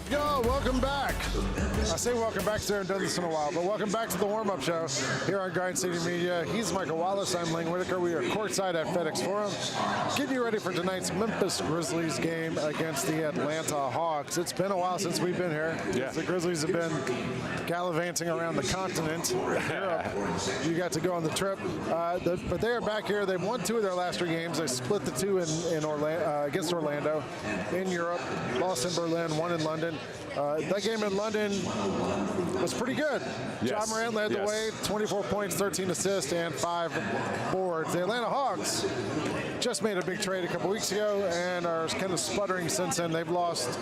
up, y'all? Welcome back. I say welcome back to done this in a while, but welcome back to the warm-up show here on Garden City Media. He's Michael Wallace. I'm Lang Whitaker. We are courtside at FedEx Forum, getting you ready for tonight's Memphis Grizzlies game against the Atlanta Hawks. It's been a while since we've been here. Yeah. The Grizzlies have been gallivanting around the continent. Europe. You got to go on the trip, but they are back here. They've won 2 of their last 3 games. They split the 2 in Orlando against Orlando in Europe. Lost in Berlin, 1 in London. That game in London was pretty good. Yes. Ja Morant led the way, 24 points, 13 assists, and 5 boards. The Atlanta Hawks just made a big trade a couple weeks ago and are kind of sputtering since then. They've lost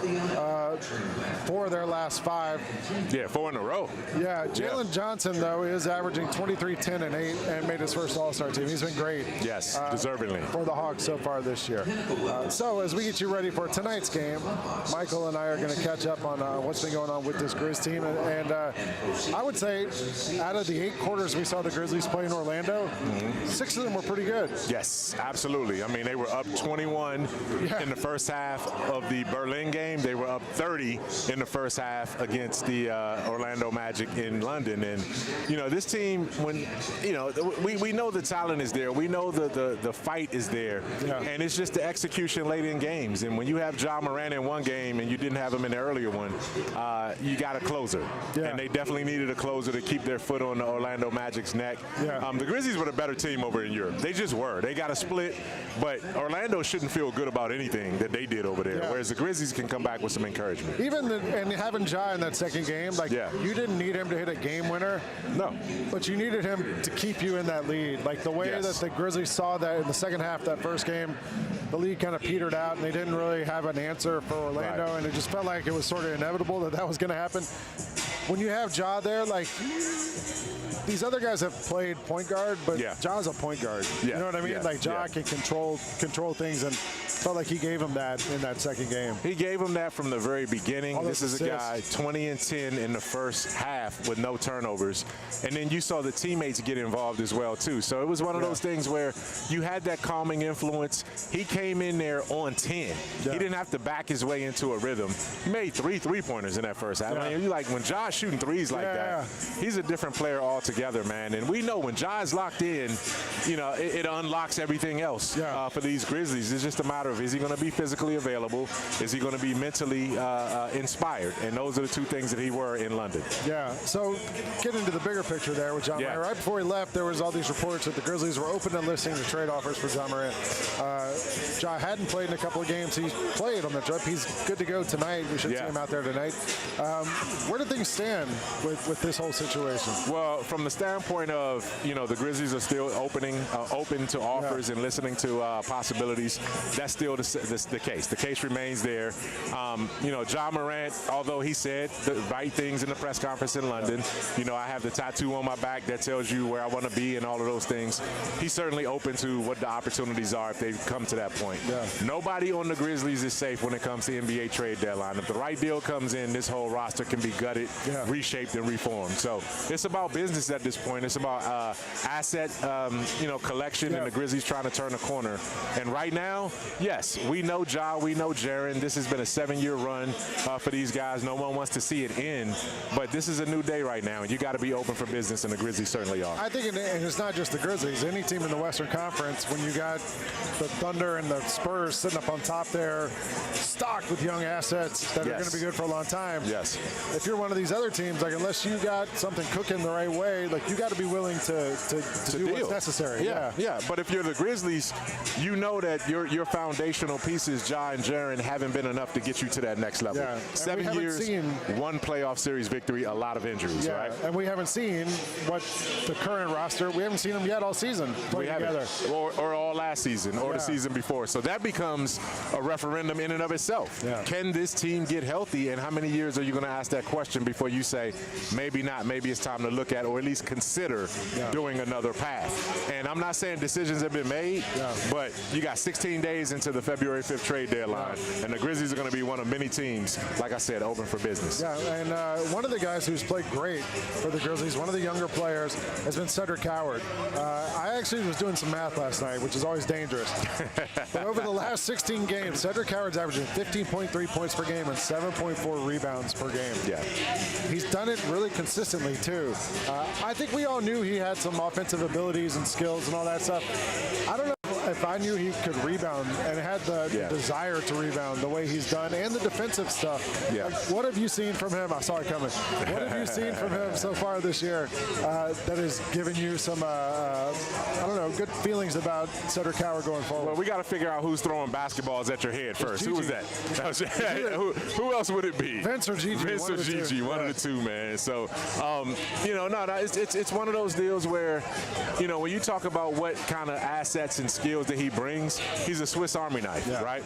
4 of their last 5. Yeah, 4 in a row. Yeah, Jalen Johnson, though, is averaging 23, 10, and 8 and made his first All-Star team. He's been great. Yes, deservingly. For the Hawks so far this year. So as we get you ready for tonight's game, Michael and I are going to catch up on what's been going on with this Grizz team. And I would say out of the 8 quarters we saw the Grizzlies play in Orlando, 6 of them were pretty good. Yes, absolutely. I mean, they were up 21 in the first half of the Berlin game. They were up 30 in the first half against the Orlando Magic in London. And, you know, this team, when, you know, we know the talent is there. We know the fight is there. Yeah. And it's just the execution late in games. And when you have Ja Morant in one game and you didn't have him in the earlier one, you got a closer. Yeah. And they definitely needed a closer to keep their foot on the Orlando Magic's neck. Yeah. The Grizzlies were the better team over in Europe. They just were. They got a split, but Orlando shouldn't feel good about anything that they did over there, whereas the Grizzlies can come back with some encouragement. Even and having Ja in that second game, like you didn't need him to hit a game winner. No. But you needed him to keep you in that lead. Like the way that the Grizzlies saw that in the second half, that first game, the lead kind of petered out, and they didn't really have an answer for Orlando, and it just felt like it was sort of inevitable that was going to happen. When you have Ja there, like, these other guys have played point guard, but Ja's a point guard. You know what I mean? Like, Ja can control things, and felt like he gave him that in that second game. He gave him that from the very beginning. This is a guy 20 and 10 in the first half with no turnovers. And then you saw the teammates get involved as well, too. So it was one of those things where you had that calming influence. He came in there on 10. He didn't have to back his way into a rhythm. He made 3 three-pointers in that first half. I mean, you like when Ja's shooting threes like that, he's a different player altogether, man. And we know when Ja's locked in, you know, it unlocks everything else for these Grizzlies. It's just a matter of, is he going to be physically available? Is he going to be mentally inspired? And those are the 2 things that he were in London. Yeah, so get into the bigger picture there with Ja Morant. Right before he left, there was all these reports that the Grizzlies were open to listening to trade offers for Ja Morant. Ja hadn't played in a couple of games. He's played on the trip. He's good to go tonight. We should see him out there tonight. Where do things stand with this whole situation? Well, from the standpoint of, you know, the Grizzlies are still open to offers and listening to possibilities. That's still the case. The case remains there. You know, Ja Morant, although he said the right things in the press conference in London, you know, I have the tattoo on my back that tells you where I want to be and all of those things. He's certainly open to what the opportunities are if they come to that point. Nobody on the Grizzlies is safe when it comes to NBA trade deadline. If the right deal comes in, this whole roster can be gutted, reshaped, and reformed. So it's about business at this point. It's about asset, you know, collection, and the Grizzlies trying to turn a corner. And right now, yes, we know Ja, we know Jaren. This has been a 7-year run for these guys. No one wants to see it end, but this is a new day right now, and you got to be open for business, and the Grizzlies certainly are. I think, and it's not just the Grizzlies. Any team in the Western Conference, when you got the Thunder and the Spurs sitting up on top there, stocked with young assets that are going to be good for a long time. If you're one of these other teams, like, unless you got something cooking the right way, like, you got to be willing to do what's necessary. But if you're the Grizzlies, you know that your foundational pieces, Ja and Jaren, haven't been enough to get you to that next level. 7 years, 1 playoff series victory, a lot of injuries, right? And we haven't seen what the current roster, we haven't seen them yet all season play together. Or all last season, or the season before. So that becomes a referendum in and of itself. Can this team get healthy, and how many years are you going to ask that question before you say, maybe not, maybe it's time to look at, or at least least consider doing another path. And I'm not saying decisions have been made, but you got 16 days into the February 5th trade deadline, and the Grizzlies are going to be one of many teams, like I said, open for business. Yeah, and one of the guys who's played great for the Grizzlies, one of the younger players, has been Cedric Howard. I actually was doing some math last night, which is always dangerous. But over the last 16 games, Cedric Howard's averaging 15.3 points per game and 7.4 rebounds per game. Yeah. He's done it really consistently, too. I think we all knew he had some offensive abilities and skills and all that stuff. I don't know if I knew he could rebound and had the desire to rebound the way he's done and the defensive stuff. Yeah. Like, what have you seen from him? I saw it coming. What have you seen from him so far this year that has given you some, I don't know, good feelings about Cedric Howard going forward? Well, we got to figure out who's throwing basketballs at your head first. Who was that? Who else would it be? Vince or Gigi? Vince or Gigi, one of the two, man. So, it's one of those deals where, when you talk about what kind of assets and skills that he brings, he's a Swiss Army knife, right?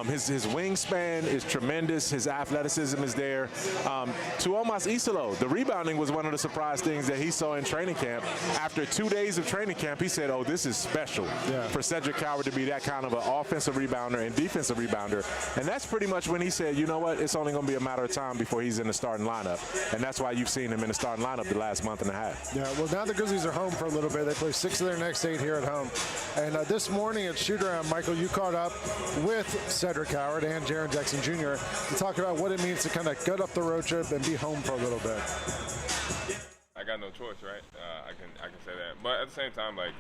His wingspan is tremendous. His athleticism is there. To Omas Isolo, the rebounding was one of the surprise things that he saw in training camp. After 2 days of training camp, he said, this is special for Cedric Howard to be that kind of an offensive rebounder and defensive rebounder. And that's pretty much when he said, you know what, it's only going to be a matter of time before he's in the starting lineup. And that's why you've seen him in the starting lineup the last month and a half. Yeah, well, now the Grizzlies are home for a little bit. They play 6 of their next 8 here at home. And this morning at shoot-around, Michael, you caught up with Cedric Howard and Jaren Jackson Jr. to talk about what it means to kind of gut up the road trip and be home for a little bit. I got no choice, right? I can say that. But at the same time, I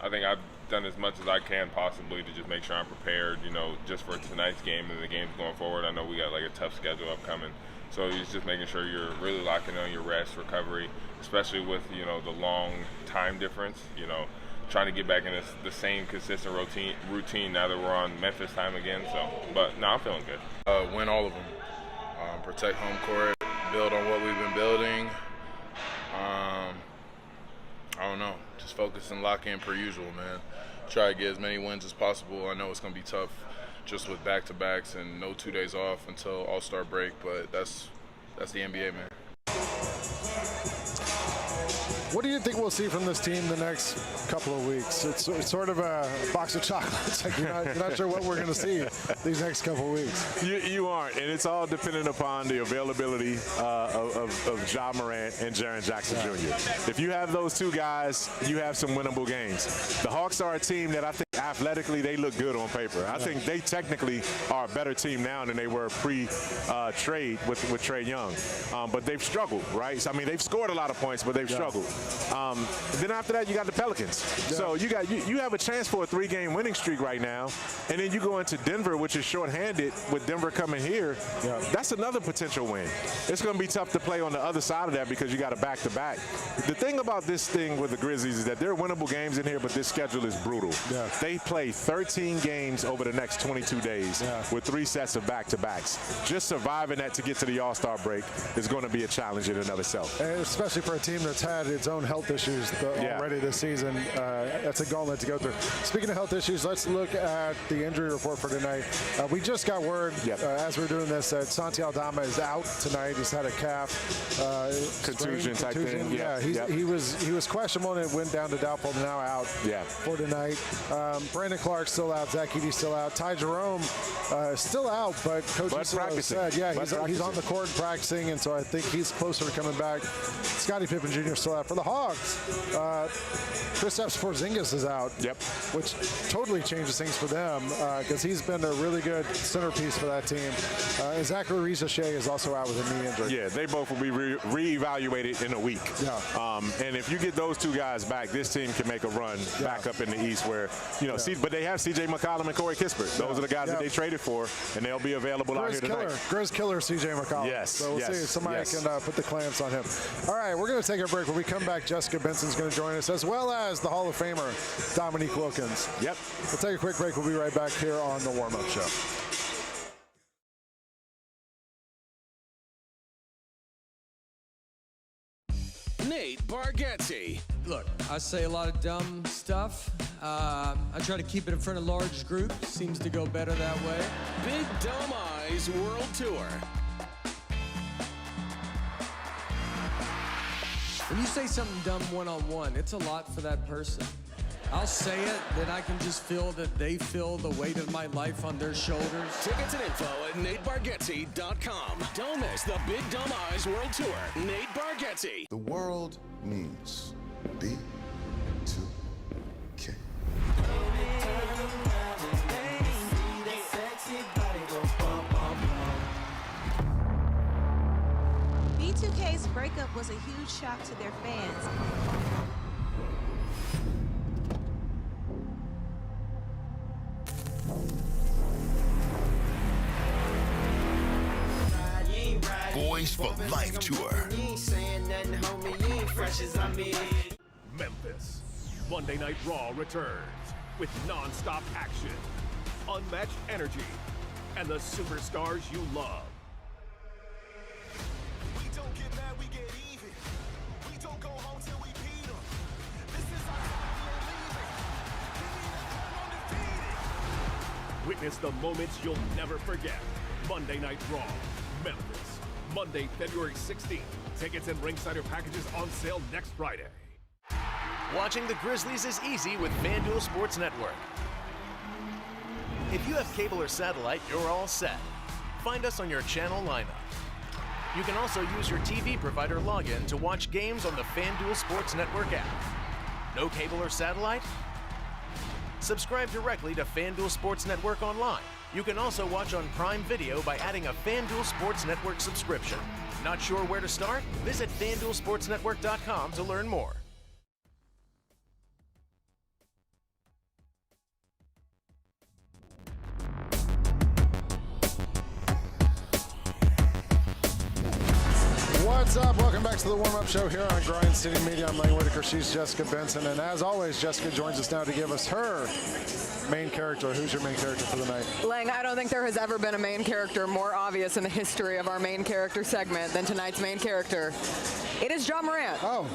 think I've done as much as I can possibly to just make sure I'm prepared, just for tonight's game and the games going forward. I know we got a tough schedule upcoming. So it's just making sure you're really locking on your rest, recovery, especially with, the long time difference, trying to get back in the same consistent routine now that we're on Memphis time again. So, but no, I'm feeling good. Win all of them. Protect home court, build on what we've been building. I don't know, just focus and lock in per usual, man. Try to get as many wins as possible. I know it's going to be tough just with back-to-backs and no 2 days off until All-Star break, but that's the NBA, man. What do you think we'll see from this team the next couple of weeks? It's sort of a box of chocolates. You're not sure what we're going to see these next couple of weeks. You aren't, and it's all dependent upon the availability of Ja Morant and Jaren Jackson Jr. If you have those two guys, you have some winnable games. The Hawks are a team that I think athletically they look good on paper. I think they technically are a better team now than they were pre-trade with Trae Young. But they've struggled, right? So, they've scored a lot of points, but they've struggled. Then after that, you got the Pelicans. So you have a chance for a 3-game winning streak right now, and then you go into Denver, which is shorthanded with Denver coming here. That's another potential win. It's going to be tough to play on the other side of that because you got a back-to-back. The thing about this thing with the Grizzlies is that there are winnable games in here, but this schedule is brutal. They play 13 games over the next 22 days with 3 sets of back-to-backs. Just surviving that to get to the All-Star break is going to be a challenge in and of itself. And especially for a team that's had its own health issues already this season. That's a gauntlet to go through. Speaking of health issues, let's look at the injury report for tonight. We just got word as we're doing this that Santi Aldama is out tonight. He's had a calf contusion type thing. He was questionable and it went down to doubtful, now out for tonight. Brandon Clark's still out. Zach Edey's still out. Ty Jerome is still out, but Coach said, he's on the court practicing, and so I think he's closer to coming back. Scottie Pippen Jr. still out. For the Hawks, Kristaps Porzingis is out, which totally changes things for them because he's been a really good centerpiece for that team. And Zachary Riza-Shea is also out with a knee injury. Yeah, they both will be re-evaluated in a week. And if you get those two guys back, this team can make a run back up in the East where, but they have C.J. McCollum and Corey Kispert. Those are the guys that they traded for, and they'll be available out here tonight. Grizz killer C.J. McCollum. So we'll see if somebody can put the clamps on him. All right, we're going to take a break. When we come back, Jessica Benson's going to join us, as well as the Hall of Famer, Dominique Wilkins. We'll take a quick break. We'll be right back here on the Warm-Up Show. Nate Bargatze. Look, I say a lot of dumb stuff. I try to keep it in front of large groups. Seems to go better that way. Big Dumb Eyes World Tour. When you say something dumb one-on-one, it's a lot for that person. I'll say it, then I can just feel that they feel the weight of my life on their shoulders. Tickets and info at NateBargatze.com. Don't miss the Big Dumb Eyes World Tour. Nate Bargatze. The world needs B2K. B2K's breakup was a huge shock to their fans. Boys for Life Tour. Memphis. Monday Night Raw returns with non-stop action, unmatched energy, and the superstars you love. We don't get mad, we get even. We don't go home till we beat them. This is our time, we ain't leaving. Give me the crown undefeated. Witness the moments you'll never forget. Monday Night Raw, Memphis. Monday, February 16th. Tickets and ringsider packages on sale next Friday. Watching the Grizzlies is easy with FanDuel Sports Network. If you have cable or satellite, you're all set. Find us on your channel lineup. You can also use your TV provider login to watch games on the FanDuel Sports Network app. No cable or satellite? Subscribe directly to FanDuel Sports Network online. You can also watch on Prime Video by adding a FanDuel Sports Network subscription. Not sure where to start? Visit FanDuelSportsNetwork.com to learn more. What's up? Welcome back to the warm-up show here on Grind City Media. I'm Lang Whitaker. She's Jessica Benson. And as always, Jessica joins us now to give us her main character. Who's your main character for the night? Lang, I don't think there has ever been a main character more obvious in the history of our main character segment than tonight's main character. It is Ja Morant. Oh,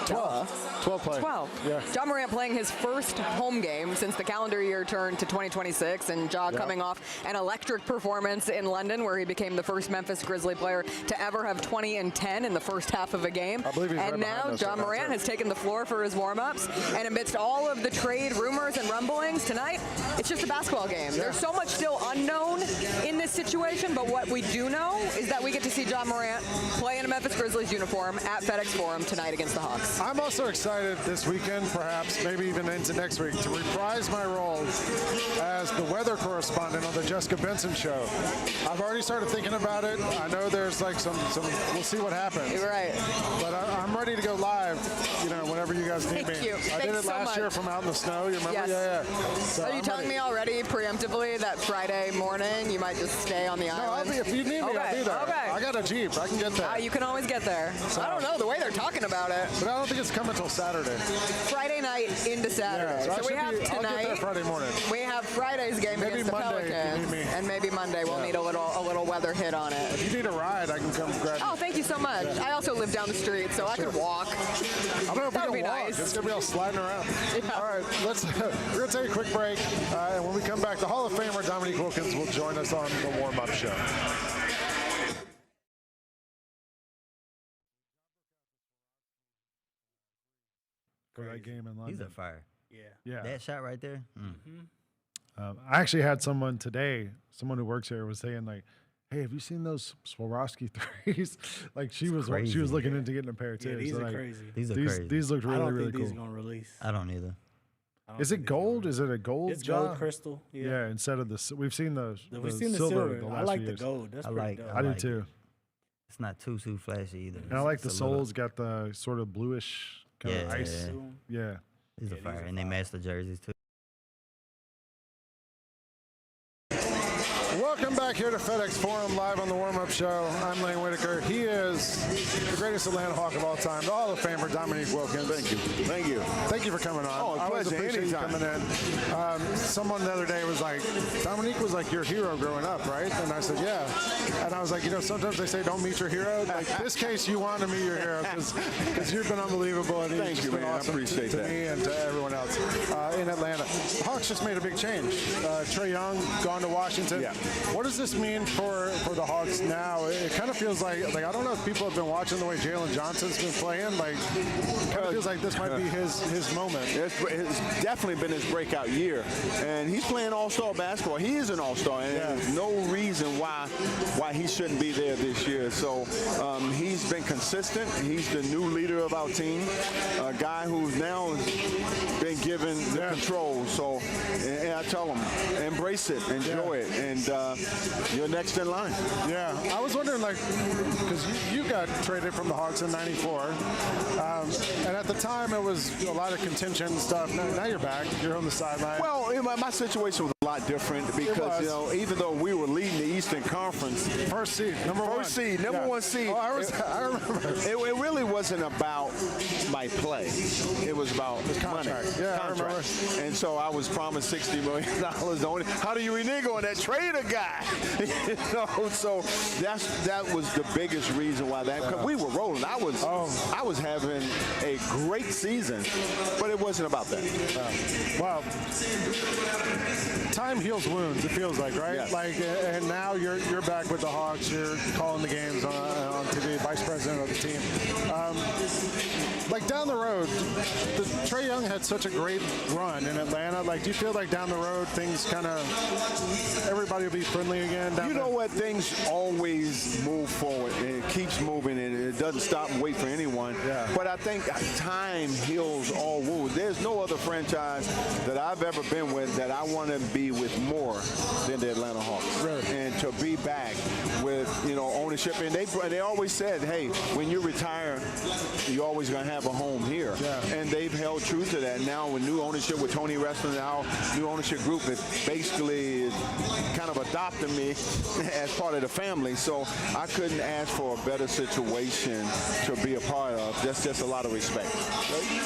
12 play. 12. Yeah. Ja Morant playing his first home game since the calendar year turned to 2026, and Ja coming off an electric performance in London where he became the first Memphis Grizzly player to ever have 20 and 10 in the first half of a game. I believe he's and right now us Ja right now, Morant too. has taken the floor for his warm-ups, and amidst all of the trade rumors and rumblings tonight, it's just a basketball game. There's so much still unknown in this situation, but what we do know is that we get to see Ja Morant play in a Memphis Grizzlies uniform at FedEx Forum tonight against the Hawks. I'm also excited this weekend, perhaps, maybe even into next week, to reprise my role as the weather correspondent on the Jessica Benson Show. I've already started thinking about it. I know there's like some we'll see what happens. You're right. But I'm ready to go live, whenever you guys need Thank me. you. I did Thanks it so last year much. from out in the snow. You remember? Yes. Yeah. So Are you I'm telling ready. me already preemptively that Friday morning you might just stay on the No, island? if you need me, I'll be there. Okay. I got a Jeep. I can get there. You can always get there. I don't know the way they're talking about it. But I don't think it's coming until Saturday. Friday night into Saturday. Yeah, so we have I'll get there tonight. Friday morning. We have Friday's game Maybe against the Monday if you Pelicans, need me. and maybe Monday we'll need a little weather hit on it. If you need a ride, I can come grab you. Oh, thank you so much. Yeah. I also live down the street, so I could walk. I don't know if we That would can be walk. nice. It's going to be all sliding around. Yeah. All right, we're going to take a quick break. And when we come back, the Hall of Famer Dominique Wilkins will join us on the warm-up show. For that game in London. He's a fire. Yeah. That shot right there. I actually had someone today, someone who works here, was saying like, "Hey, have you seen those Swarovski threes?" Like she was looking into getting a pair too. Yeah, these so are like, crazy. These are crazy. These looked really, I don't really think cool. these are gonna release. I don't either. Is it gold? Is it a gold? It's gold job? crystal. Yeah. Instead of we've seen the We've seen the silver. the I last like few the years. gold. That's pretty dope. I do too. It's not too flashy either. And I like the It's a little- soles got the sort of bluish kind of ice. Yeah. These are fire, and they match the jerseys too. Welcome back here to FedEx Forum, live on the warm-up show. I'm Lang Whitaker. He is the greatest Atlanta Hawk of all time, the Hall of Famer, Dominique Wilkins. Thank you. Thank you. Thank you for coming on. Oh, a I always pleasure. appreciate you Anytime. coming in. someone the other day was like, Dominique was like your hero growing up, right? And I said, yeah. And I was like, sometimes they say don't meet your hero. Like this case, you want to meet your hero because you've been unbelievable. And Thank you've you, been man. awesome I appreciate to that. me and to everyone else in Atlanta. The Hawks just made a big change. Trae Young gone to Washington. Yeah. What does this mean for the Hawks now? It kind of feels like I don't know if people have been watching the way Jalen Johnson's been playing. Like, it kind of feels like this might be his moment. It's definitely been his breakout year, and he's playing all-star basketball. He is an all-star, and there's no reason why he shouldn't be there this year. So he's been consistent. He's the new leader of our team, a guy who's now been given the control. So, and I tell him, embrace it, enjoy it, and you're next in line. Yeah, I was wondering, like, because you got traded from the Hawks in '94, and at the time it was a lot of contention and stuff. Now you're back. You're on the sideline. Well, my situation was a lot different because even though we were leading the Eastern Conference, first seed, number one seed. Oh, I remember. It really wasn't about my play. It was about contract. Money. Yeah, contract. I remember. And so I was promised $60 million. How do you renege on that? Trade a guy. So that was the biggest reason why because we were rolling. I was having a great season, but it wasn't about that. Well, time heals wounds. It feels like, right? Yes. Like, and now you're back with the Hawks. You're calling the games on TV, vice president of the team. Like down the road, Trae Young had such a great run in Atlanta. Like, do you feel like down the road things kind of everybody will be friendly again? You know what? Things always move forward, and it keeps moving, and it doesn't stop and wait for anyone. Yeah. But I think time heals all wounds. There's no other franchise that I've ever been with that I want to be with more than the Atlanta Hawks. Really? And to be back with ownership, and they always said, hey, when you retire, you're always going to have a home here. Yeah. And they've held true to that. Now with new ownership with Tony Wrestling, our new ownership group is basically kind of adopted me as part of the family. So I couldn't ask for a better situation to be a part of. That's just a lot of respect.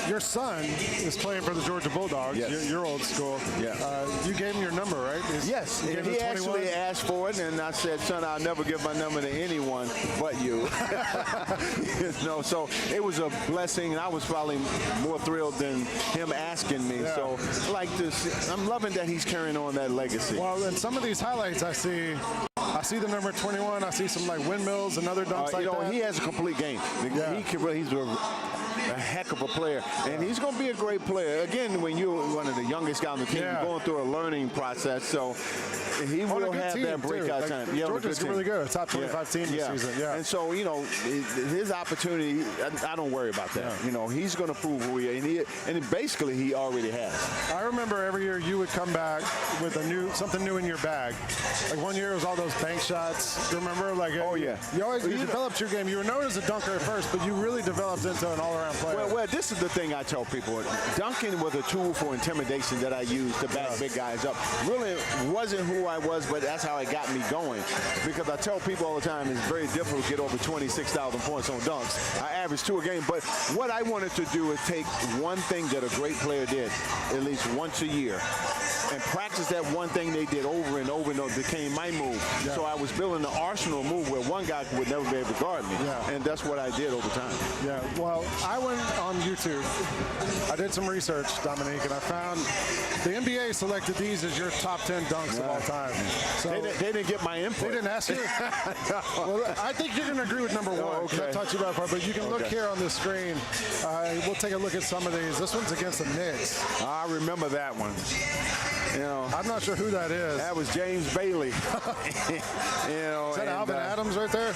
Your son is playing for the Georgia Bulldogs. Yes. You're old school. Yeah. You gave him your number, right? Yes. You gave him He 21? actually asked for it, and I said, son, I'll never give my number to anyone but you. So it was a blessing, and I was probably more thrilled than him asking me. Yeah. So like this, I'm loving that he's carrying on that legacy. Well, in some of these highlights I see the number 21. I see some like windmills and other dunks like that. He has a complete game. Yeah. He's a heck of a player, and he's going to be a great player. Again, when you're one of the youngest guys on the team, you're going through a learning process, so he will have that breakout time. Yeah, Georgia's really good. Top 25 team this season. Yeah. And so, his opportunity, I don't worry about that. Yeah. He's going to prove who he is, and basically he already has. I remember every year you would come back with something new in your bag. Like one year it was all those bank shots. Do you remember? Like, you developed your game. You were known as a dunker at first, but you really developed into an all-around player. Well, this is the thing I tell people. Dunking was a tool for intimidation that I used to back big guys up. Really wasn't who I was, but that's how it got me going. Because I tell people all the time, it's very difficult to get over 26,000 points on dunks. I average 2 a game. But what I wanted to do is take one thing that a great player did at least once a year and practice that one thing they did over and over and over. It became my move. Yeah. So I was building the arsenal move where one guy would never be able to guard me. Yeah. And that's what I did over time. Yeah, well, I went on YouTube. I did some research, Dominique, and I found the NBA selected these as your top 10 dunks of all time. So they didn't get my input. They didn't ask you? Well, I think you're going to agree with number 1. Okay. I talked to you about it before, but you can look here on the screen. We'll take a look at some of these. This one's against the Knicks. I remember that one. I'm not sure who that is. That was James Bailey. Is that Alvin Adams right there?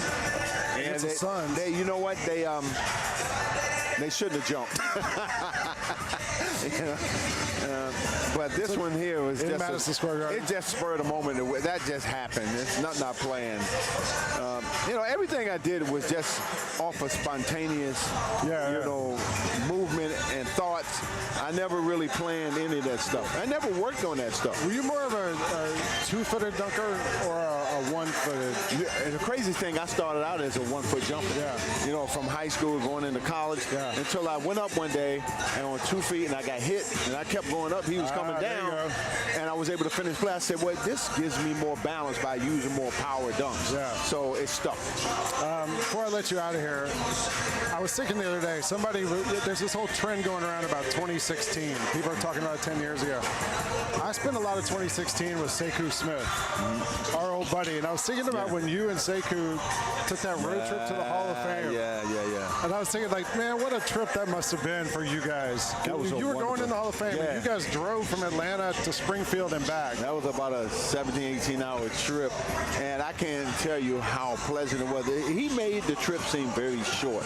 And it's the Suns. You know what? They shouldn't have jumped. But this one here was in Madison Square Garden. It just spurred a moment. That just happened. It's not planned. Everything I did was just off of spontaneous, movement and thoughts. I never really planned any of that stuff. I never worked on that stuff. Were you more of a 2-footed dunker or a 1-footed? The crazy thing, I started out as a 1-foot jumper. Yeah. From high school going into college until I went up one day and on 2 feet and I got hit and I kept going up. He was coming down and I was able to finish play, I said, well, this gives me more balance by using more power dunks. Yeah. So it stuck. Before I let you out of here, I was thinking the other day, there's this whole trend going around about 2016. People are talking about it 10 years ago. I spent a lot of 2016 with Sekou Smith, our old buddy, and I was thinking about when you and Sekou took that road trip to the Hall of Fame. Yeah. And I was thinking, like, man, what a trip that must have been for you guys. You were going in the Hall of Fame, and you guys drove from Atlanta to Springfield and back. That was about a 17, 18-hour trip, and I can't tell you how pleasant it was. He made the trip seem very short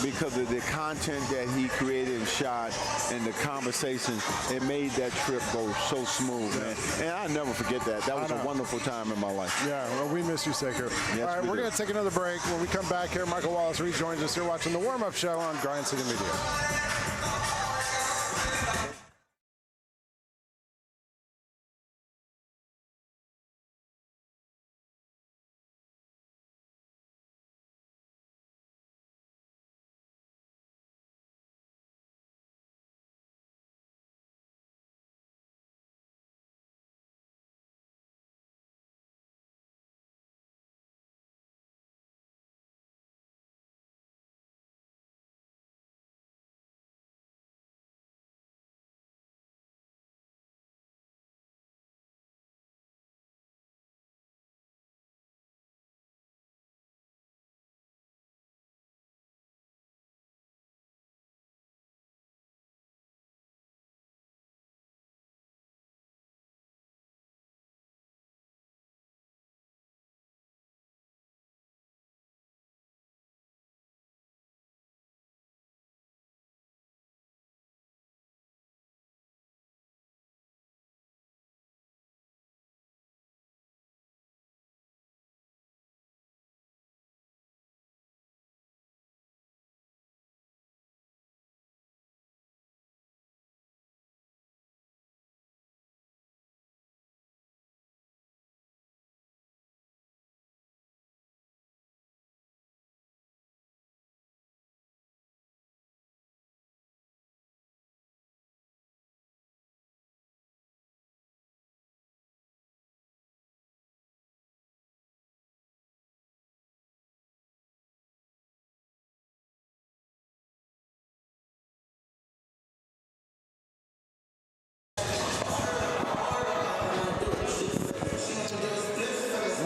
because of the content that he created and shot and the conversation. It made that trip go so smooth, man. And I'll never forget that. That was a wonderful time in my life. Yeah, well, we miss you, Sekou. Yes, all right, we're going to take another break. When we come back here, Michael Wallace rejoins us. You're watching the warm-up show on Grind City Media.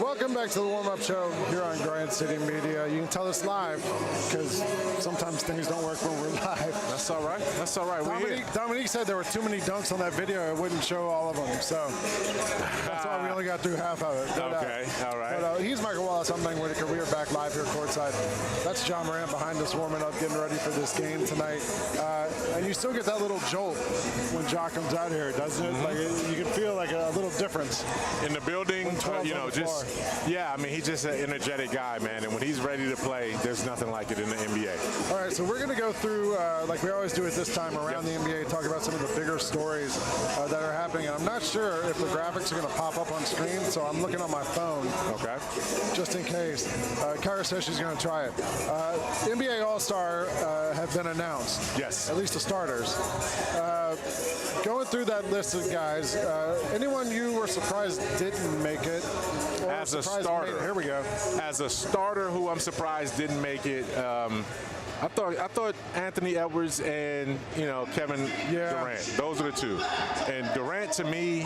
Welcome back to the warm-up show here on Grind City Media. You can tell us live because sometimes things don't work when we're live. That's all right. That's all right. Dominique said there were too many dunks on that video. It wouldn't show all of them. So that's why we only got through half of it. Okay. All right. But he's Michael Wallace. I'm Lang Whitaker. We are back live here courtside. That's John Morant behind us warming up, getting ready for this game tonight. And you still get that little jolt when Ja comes out here, doesn't it? Like you can feel like a little difference in the building. I mean, he's just an energetic guy, man. And when he's ready to play, there's nothing like it in the NBA. All right, so we're going to go through, like we always do at this time around the NBA, talk about some of the bigger stories that are happening. And I'm not sure if the graphics are going to pop up on screen, so I'm looking on my phone. Okay. Just in case. Kara says she's going to try it. NBA All-Star have been announced. Yes. At least the starters. Going through that list of guys, anyone you were surprised didn't make it? As a starter. Here we go. As a starter who I'm surprised didn't make it, I thought Anthony Edwards and Kevin Durant. Those are the two. And Durant, to me,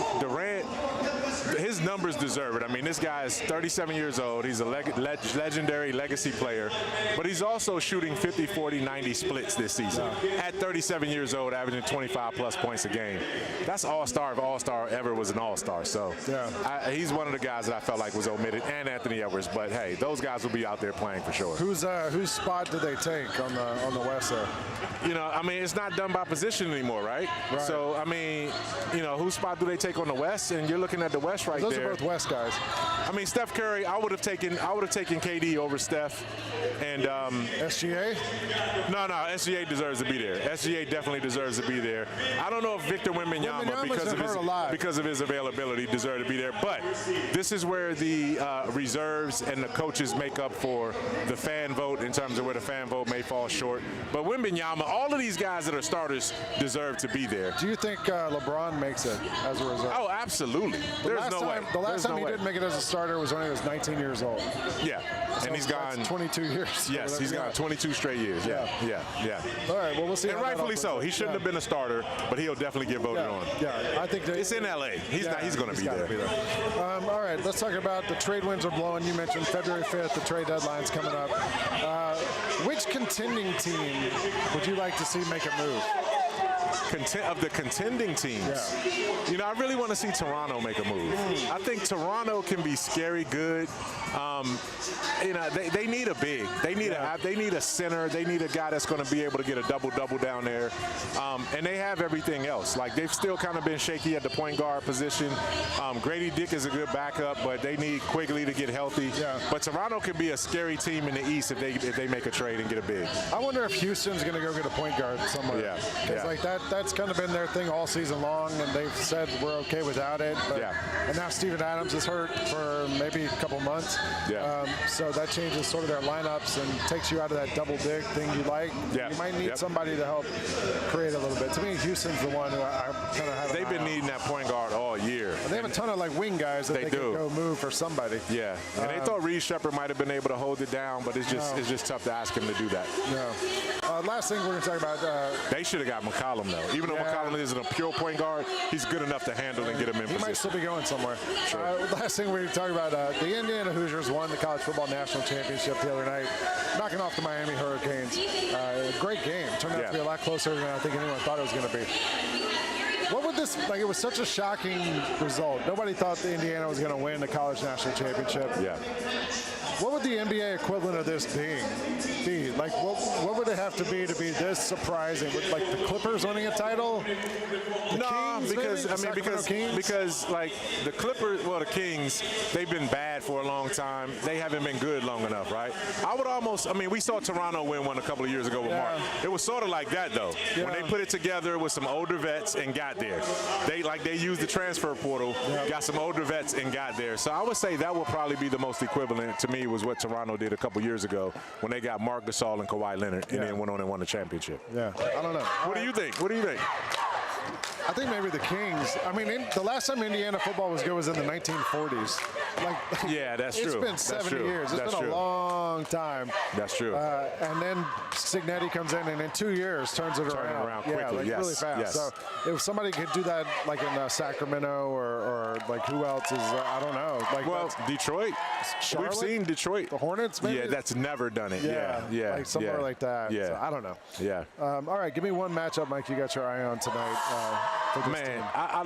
his numbers deserve it. I mean, this guy is 37 years old. He's a legendary legacy player, but he's also shooting 50, 40, 90 splits this season. At 37 years old, averaging 25 plus points a game. That's all-star if all-star ever was an all-star. So he's one of the guys that I felt like was omitted, and Anthony Edwards. But hey, those guys will be out there playing for sure. Whose spot did they take on the West there? I mean, it's not done by position anymore, right? So I mean, whose spot do they take on the West? And you're looking at the West right there. Those are both West guys. I mean, Steph Curry, I would have taken KD over Steph. And SGA? No, SGA deserves to be there. SGA definitely deserves to be there. I don't know if Victor Wembanyama, because of his availability, deserved to be there. But this is where the reserves and the coaches make up for the fan vote in terms of where the fan vote may fall short. But Wembanyama, all of these guys that are starters deserve to be there. Do you think LeBron makes it as a result? Oh, absolutely. There's no way. The last time he didn't make it as a starter was when he was 19 years old. Yeah, so and he's gone 22 years. Yes, he's gone 22 straight years. Yeah. All right, well, we'll see. And rightfully so. He shouldn't have been a starter, but he'll definitely get voted on. Yeah, I think it's in LA. He's going to be there. All right, let's talk about the trade winds are blowing. You mentioned February 5th, the trade deadline's coming up. Which contending team would you like to see make a move? Of the contending teams, you know, I really want to see Toronto make a move. I think Toronto can be scary good. You know, they need a big. They need a center. They need a guy that's going to be able to get a double-double down there. And they have everything else. Like, they've still kind of been shaky at the point guard position. Grady Dick is a good backup, but they need Quigley to get healthy. But Toronto can be a scary team in the East if they make a trade and get a big. I wonder if Houston's going to go get a point guard somewhere. Because like that's kind of been their thing all season long, and they've said we're okay without it. But, and now Steven Adams is hurt for maybe a couple months. So that changes sort of their lineups and takes you out of that double dig thing you like. You might need somebody to help create a little bit. To me, Houston's the one who I kind of have. They've been needing that point guard all year. They have a ton of like wing guys that they can go move for somebody. And they thought Reed Shepherd might have been able to hold it down, but it's just tough to ask him to do that. Last thing we're going to talk about. They should have got McCollum though. Even though McCollum isn't a pure point guard, he's good enough to handle and get him in position. He might still be going somewhere. Last thing we're going to talk about, the Indiana Hoosiers won the College Football National Championship the other night, knocking off the Miami Hurricanes. Great game. Turned out to be a lot closer than I think anyone thought it was going to be. What would this, like, it was such a shocking result. Nobody thought the Indiana was going to win the College National Championship. What would the NBA equivalent of this be? Like, what would it have to be this surprising? Would, like, the Clippers winning a title? Because like the Clippers, well, the Kings, they've been bad for a long time. They haven't been good long enough, right? We saw Toronto win one a couple of years ago with Mark. It was sort of like that though. When they put it together with some older vets and got there. They used the transfer portal, got some older vets and got there. So I would say that would probably be the most equivalent to me was what Toronto did a couple years ago when they got Marc Gasol and Kawhi Leonard and then went on and won the championship. I don't know. What do you think? I think maybe the Kings. I mean, the last time Indiana football was good was in the 1940s. That's true. It's been 70 years. It's been a long time. That's true. And then Signetti comes in and in 2 years turns it around quickly. Really fast. So if somebody could do that, like in Sacramento or like who else is, I don't know. Like Detroit. Charlotte? We've seen Detroit. The Hornets, maybe? Yeah, that's never done it. Like somewhere like that. Yeah. So I don't know. Yeah. All right, give me one matchup, Mike, you got your eye on tonight. Man, I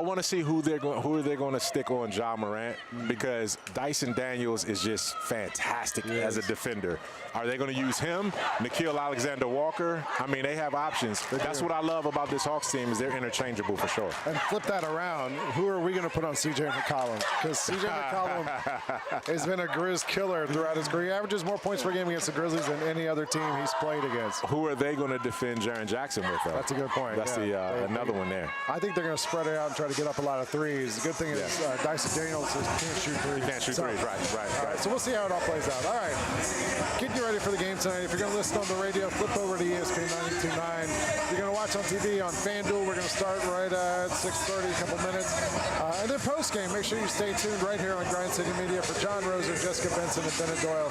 want to see who they're going to stick on Ja Morant because Dyson Daniels is just fantastic as a defender. Are they going to use him? Nickeil Alexander-Walker? I mean, they have options. That's what I love about this Hawks team is they're interchangeable for sure. And flip that around. Who are we going to put on C.J. McCollum? Because C.J. McCollum has been a Grizz killer throughout his career. He averages more points per game against the Grizzlies than any other team he's played against. Who are they going to defend Jaren Jackson with, though? That's a good point. That's another one there. I think they're going to spread it out and try to get up a lot of threes. The good thing is Dyson Daniels can't shoot threes. He can't shoot threes, right. So we'll see how it all plays out. All right. Getting you ready for the game tonight. If you're going to listen on the radio, flip over to ESPN 92.9. If you're going to watch on TV on FanDuel, we're going to start right at 6:30, a couple minutes. And then post-game, make sure you stay tuned right here on Grind City Media for John Roser, Jessica Benson, and Bennett Doyle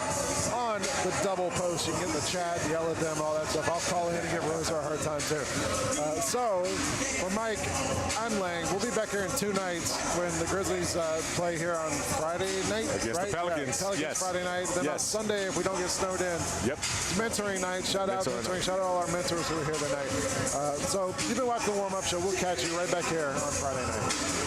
on the double post. You can get in the chat, yell at them, all that stuff. I'll call in and give Roser a hard time, too. So for Mike, I'm Lang. We'll be back here in 2 nights when the Grizzlies play here on Friday night. Against the Pelicans. Pelicans Friday night. Then on Sunday, if we don't get snowed in. It's mentoring night. Shout out mentoring. Shout out all our mentors who are here tonight. So you've been watching the warm-up show. We'll catch you right back here on Friday night.